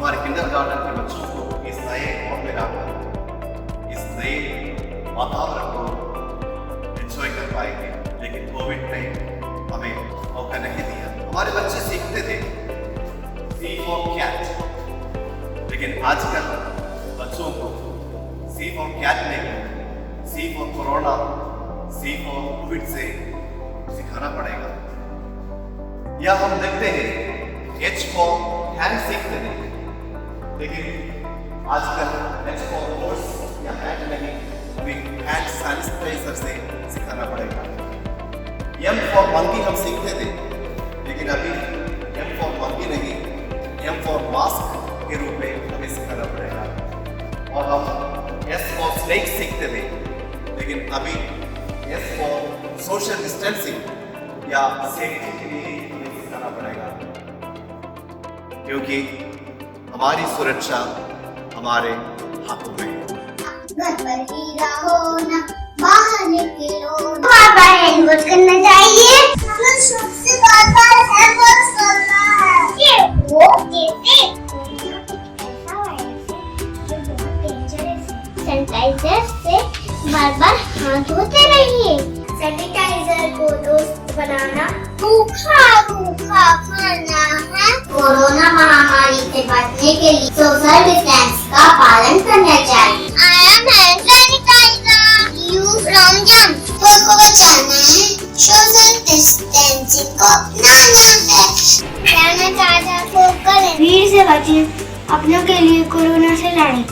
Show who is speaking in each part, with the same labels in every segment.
Speaker 1: हमारे किंडरगार्टन के बच्चों को इस नए माहौल में लाकर इस नए वातावरण को एंजॉय कर पाएंगे, लेकिन कोविड ने हमें मौका नहीं दिया। हमारे बच्चे सीखते थे सी फॉर कैट, लेकिन आजकल बच्चों को सी फॉर कैट नहीं, C for corona, C for covid से सिखाना पड़ेगा। या हम देखते हैं एच फॉर हैंड सीखते थे, लेकिन आजकल एच फॉर होर्स या हैंड नहीं, हमें हैंड सैनिटाइजर से सिखाना पड़ेगा। एम फॉर मंकी हम सीखते थे, लेकिन अभी एम फॉर मंकी नहीं, एम फॉर मास्क के रूप में हमें सिखाना पड़ेगा। और हम एस फॉर स्नेक सीखते थे, लेकिन अभी एस फॉर सोशल डिस्टेंसिंग या सेफ्टी के लिए हमें सिखाना पड़ेगा, क्योंकि हमारी सुरक्षा हमारे हाथों में है।
Speaker 2: घर पर ही रहो ना, बाहर निकलो, बार-बार हैंड वॉश करना चाहिए। हमें सबसे बार-बार हैंड वॉश करना है। ये वो कैसे? ऐसा वायरस है जो बहुत डेंजरस है। सैनिटाइजर से बार-बार हाथ धोते रहिए। सैनिटाइजर को दोस्त बनाना, रूखा खाना है। कोरोना महामारी से बचने के लिए सोशल डिस्टेंस का पालन करना चाहिए। I am hand sanitizer. Use from jump. को बचाना है, सोशल डिस्टेंसिंग को अपनाना है। सैनिटाइजर को करें, भीड़ से बचें, अपनों के लिए कोरोना से लड़ें।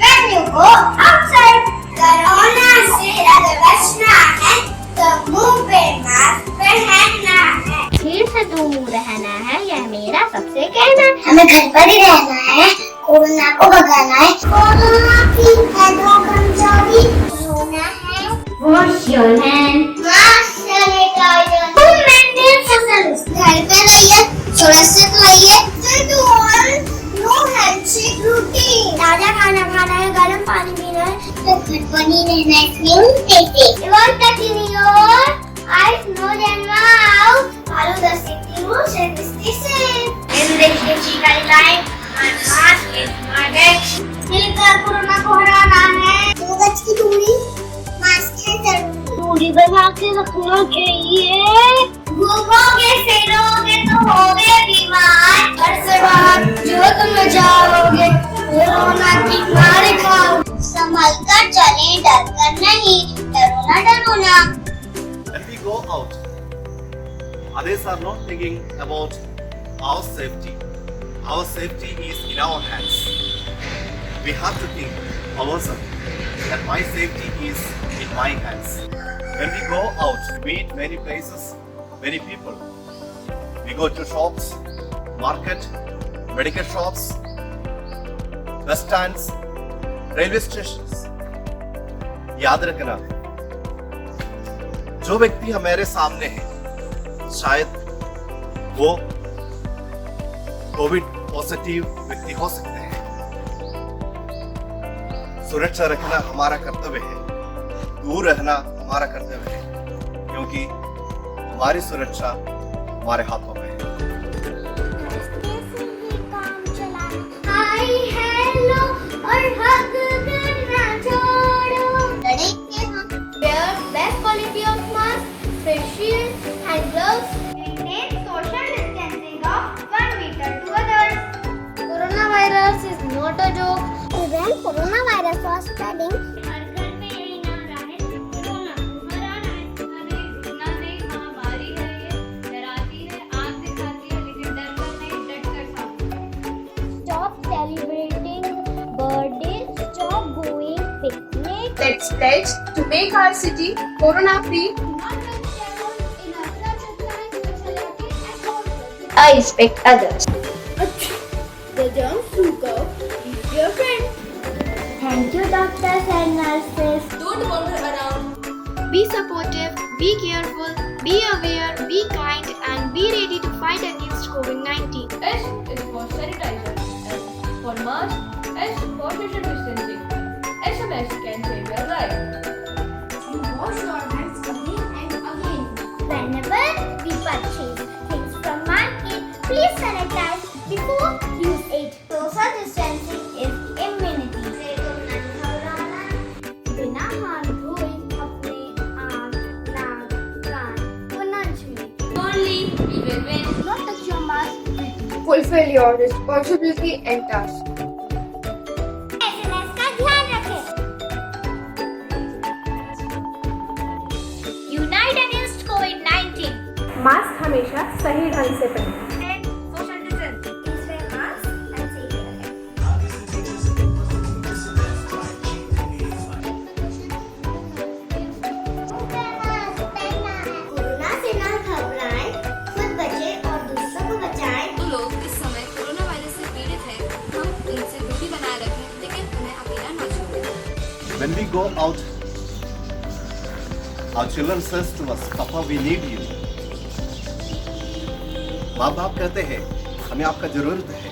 Speaker 2: When you go outside, corona से अगर बचना है तो मुंह पे मास्क पहनना है। भीड़ से दूर रहना है, यह मेरा सबसे कहना है। हमें घर पर ही रहना है, कोरोना को भगाना है। कोरोना की है दो कमजोरी, रोना है, wash your hand, mask sanitiser, maintain social distance. घर पे रहिए, सुरक्षित रहिए। No handshake routine. ताजा खाना खाना है, गर्म पानी पीना है, तो घर पर ही रहना है। Eyes, nose and mouth. Follow the safety rules and stay safe. In the safety guidelines, my mask is my bag. मिलकर कोरोना को हराना है। 2 गज की दूरी, मास्क है जरूरी। दूरी बना के रखना चाहिए। घूमोगे फिरोगे तो होगे बीमार। घर से बाहर जो तुम जाओगे, कोरोना की मार खाओ। संभल कर चले, डर कर नहीं, डरो ना।
Speaker 1: When we go out, others are not thinking about our safety. Our safety is in our hands. We have to think ourselves that my safety is in my hands. When we go out, we meet many places, many people. We go to shops, market, medical shops, bus stands, railway stations. याद रखना, जो व्यक्ति हमारे सामने है शायद वो Covid positive व्यक्ति हो सकते हैं। सुरक्षा रखना हमारा कर्तव्य है, दूर रहना हमारा कर्तव्य है, क्योंकि हमारी सुरक्षा हमारे हाथों में है।
Speaker 2: हाय हेलो और हग करना छोड़ो। लड़ेंगे हम। Wear best quality of mask, face shield, hand gloves. Maintain social distancing of 1 meter to others. Coronavirus is not a joke. When coronavirus was spreading, हर घर में यही नाम रहा है, कोरोना हराना है।
Speaker 3: ना नई महामारी है, ये डराती है, आग दिखाती है, लेकिन डर कर नहीं, डट कर सामने।
Speaker 2: Stop celebrating birthdays. Stop going picnic.
Speaker 4: Let's pledge to make our city corona free.
Speaker 2: Not let travel in a such a time specialty at home.
Speaker 4: I respect others.
Speaker 2: The germs who go is your friend. Thank you, doctors and nurses.
Speaker 4: Don't wander around.
Speaker 5: Be supportive, be careful, be aware, be kind, and be ready to fight against COVID-19.
Speaker 3: S is for sanitizer, S for mask, S for social distancing. SMS can save your life.
Speaker 2: You wash your hands again and again. Whenever we purchase things from market, please sanitize
Speaker 4: fulfill your responsibility and task.
Speaker 2: SMS का ध्यान रखें। Unite against COVID-19.
Speaker 4: Mask हमेशा सही ढंग से पहनें।
Speaker 3: Social distance.
Speaker 2: Please wear mask and stay here. Corona से ना घबराएं, खुद बचें और दूसरों को बचाएं।
Speaker 6: जो लोग इस समय कोरोना वायरस से पीड़ित हैं, हम उनसे दूरी बनाए रखें, लेकिन उन्हें अकेला न छोड़ें।
Speaker 1: When we go out, our children says to us, Papa, we need you. माँ बाप कहते हैं हमें आपका जरूरत है,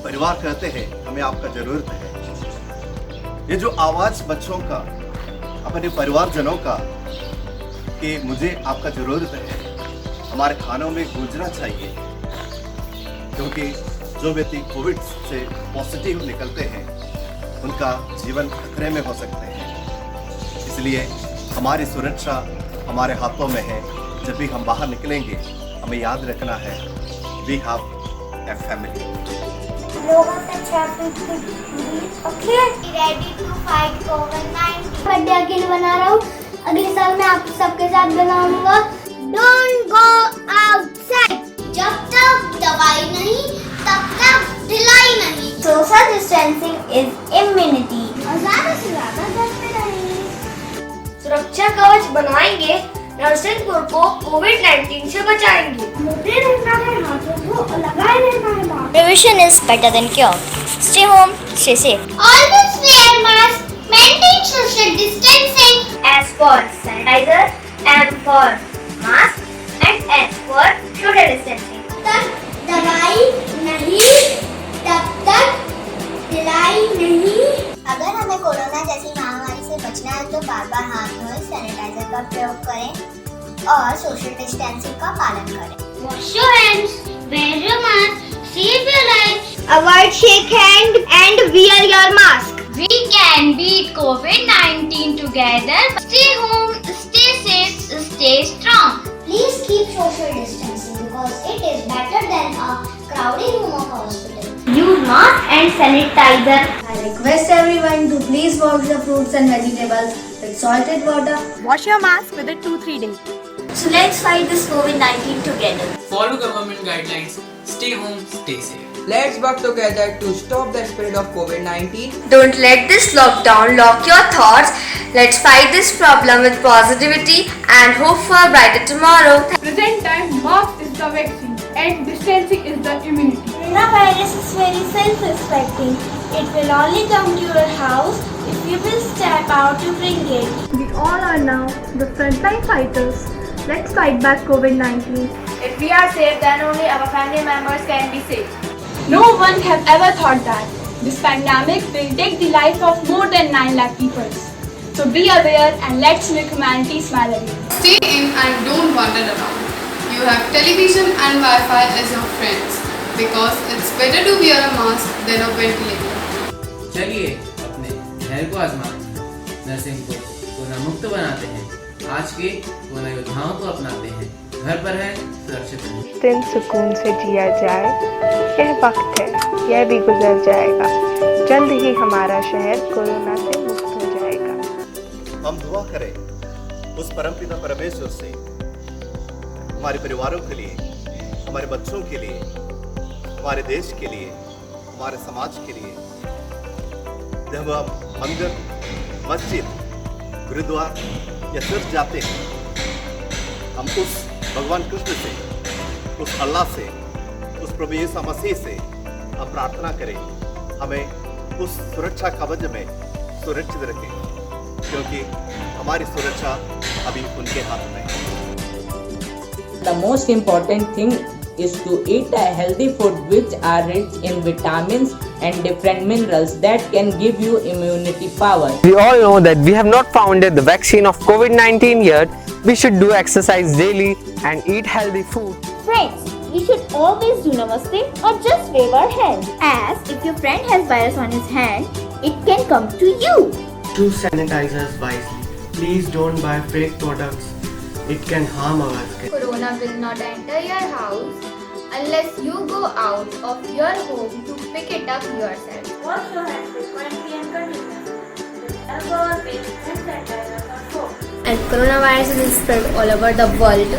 Speaker 1: परिवार कहते हैं हमें आपका जरूरत है। ये जो आवाज बच्चों का, अपने परिवारजनों का कि मुझे आपका जरूरत है, हमारे खानों में गूंजना चाहिए, क्योंकि जो व्यक्ति कोविड से पॉजिटिव निकलते हैं उनका जीवन खतरे में हो सकते हैं। इसलिए हमारी सुरक्षा हमारे हाथों में है। जब भी हम बाहर निकलेंगे हमें याद रखना है, वी हैव ए फैमिली।
Speaker 2: लोगों से 6 फीट की दूरी, ओके? रेडी टू फाइट कोविड-19। बर्थडे अकेले बना रहा हूँ, अगले साल मैं आप सबके साथ बनाऊंगा। Don't go outside. जब तक दवाई नहीं तब तक ढिलाई नहीं। Social distancing is immunity. और ज्यादा से ज्यादा घर में रहेंगे।
Speaker 4: सुरक्षा कवच बनाएंगे, नरसिंहपुर को कोविड-19 से बचाएंगे।
Speaker 2: मुझे रहना है, हाथों को लगाए रहना है mask. Prevention is better than cure. Stay home, stay safe. Always wear mask, maintain social distancing. S for sanitizer, M for mask, and S for social distancing. तब दवाई नहीं, तब तक ढिलाई नहीं। अगर हमें कोरोना जैसी महामारी से बचना है तो बार-बार हाथ धोएं, सैनिटाइजर का प्रयोग करें और सोशल डिस्टेंसिंग का पालन करें। Wash your hands, wear your mask, save your life. Avoid shake hand and wear your mask. We can beat COVID-19 together. Stay home, stay safe, stay strong. Please keep social distancing because it is better than a crowded room of hospital. Use mask and sanitizer.
Speaker 7: I request everyone to please wash the fruits and vegetables with salted water.
Speaker 4: Wash your mask within 2-3 days.
Speaker 7: So let's fight this COVID-19 together.
Speaker 8: Follow government guidelines. Stay home, stay safe.
Speaker 9: Let's work together to stop the spread of COVID-19.
Speaker 4: Don't let this lockdown lock your thoughts. Let's fight this problem with positivity and hope for a brighter tomorrow.
Speaker 10: Present time, mask is the vaccine and distancing is the immunity.
Speaker 2: Coronavirus is very self-respecting. It will only come to your house if you will step out to bring it.
Speaker 10: We all are now the frontline fighters. Let's fight back COVID-19.
Speaker 4: If we are safe, then only our family members can be safe.
Speaker 10: No one have ever thought that this pandemic will take the life of more than 9 lakh people. So be aware and let's make humanity smile again.
Speaker 6: Stay in and don't wander around. You have television and Wi-Fi as your friends, because it's better to wear a mask than a ventilator.
Speaker 8: चलिए अपने धैर्य को आजमाते हैं, Narsinghpur corona मुक्त बनाते हैं, आज के कोरोना योद्धाओं को अपनाते हैं, घर पर है सुरक्षित रहें।
Speaker 11: दिन सुकून से जिया जाए, यह वक्त है, यह भी गुजर जाएगा। जल्द ही हमारा शहर कोरोना से मुक्त हो जाएगा।
Speaker 1: हम दुआ करें उस परमपिता परमेश्वर से हमारे परिवारों के लिए, हमारे बच्चों के लिए, हमारे देश के लिए, हमारे समाज के लिए। जब हम मंदिर, मस्जिद, गुरुद्वारा या चर्च जाते हैं, हम उस भगवान कृष्ण से, उस अल्लाह से, उस प्रभु यीशु मसीह से हम प्रार्थना करें हमें उस सुरक्षा कवच में सुरक्षित रखें, क्योंकि हमारी सुरक्षा अभी उनके हाथ में है।
Speaker 9: The most important thing is to eat a healthy food which are rich in vitamins and different minerals that can give you immunity power.
Speaker 12: We all know that we have not founded the vaccine of COVID-19 yet. We should do exercise daily and eat healthy food.
Speaker 2: Friends, we should always do namaste or just wave our hands, as if your friend has virus on his hand, it can come to you.
Speaker 13: Choose sanitizers wisely. Please don't buy fake products. It can harm our skin.
Speaker 3: Corona will not enter your house unless you go out of your home to pick it up yourself.
Speaker 2: Wash your hands frequently and continuously with alcohol based hand sanitizer or soap.
Speaker 4: And coronavirus is spread all over the world.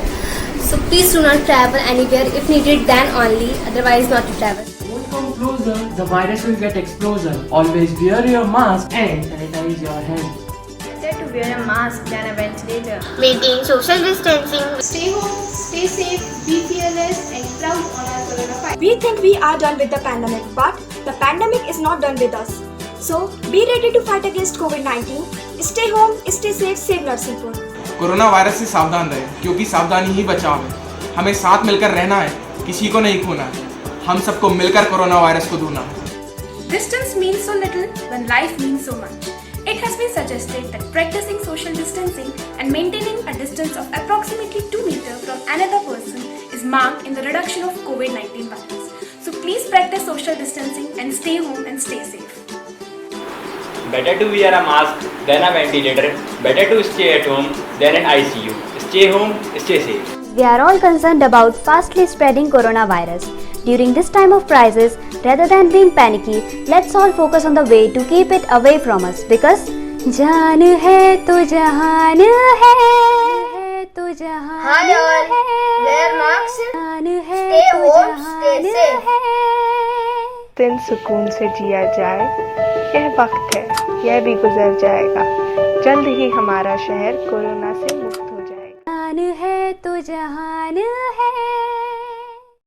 Speaker 4: So please do not travel anywhere if needed, then only, otherwise not to travel.
Speaker 14: Don't come closer, the virus will get explosion. Always wear your mask and sanitize your hands.
Speaker 10: Better to wear a mask than a ventilator.
Speaker 2: Maintain social distancing.
Speaker 10: Stay home, stay safe, be fearless and proud on our corona fight. We think we are done with the pandemic, but the pandemic is not done with us. So be ready to fight against COVID-19. Stay home, stay safe, save Narsinghpur.
Speaker 15: Corona virus से सावधान रहें, क्योंकि सावधानी ही बचाव है। हमें साथ मिलकर रहना है, किसी को नहीं खोना है। हम सबको मिलकर कोरोना वायरस को दूना है।
Speaker 10: Distance means so little when life means so much. It has been suggested that practicing social distancing and maintaining a distance of approximately 2 meters from another person is marked in the reduction of COVID-19 virus. So please practice social distancing and stay home and stay safe.
Speaker 16: Better to wear a mask than a ventilator. Better to stay at home than in ICU. Stay home, stay safe.
Speaker 17: We are all concerned about fastly spreading coronavirus. During this time of crisis, rather than being panicky, let's all focus on the way to keep it away from us, because जान है तो जहान है तो जहान है,
Speaker 2: wear masks,
Speaker 17: जान है
Speaker 2: stay
Speaker 17: तो
Speaker 2: home, stay
Speaker 17: जहान
Speaker 2: safe.
Speaker 17: है।
Speaker 11: दिन सुकून से जिया जाए, यह वक्त है, यह भी गुजर जाएगा। जल्द ही हमारा शहर कोरोना से मुक्त हो जाएगा।
Speaker 17: जान है तो जहान है।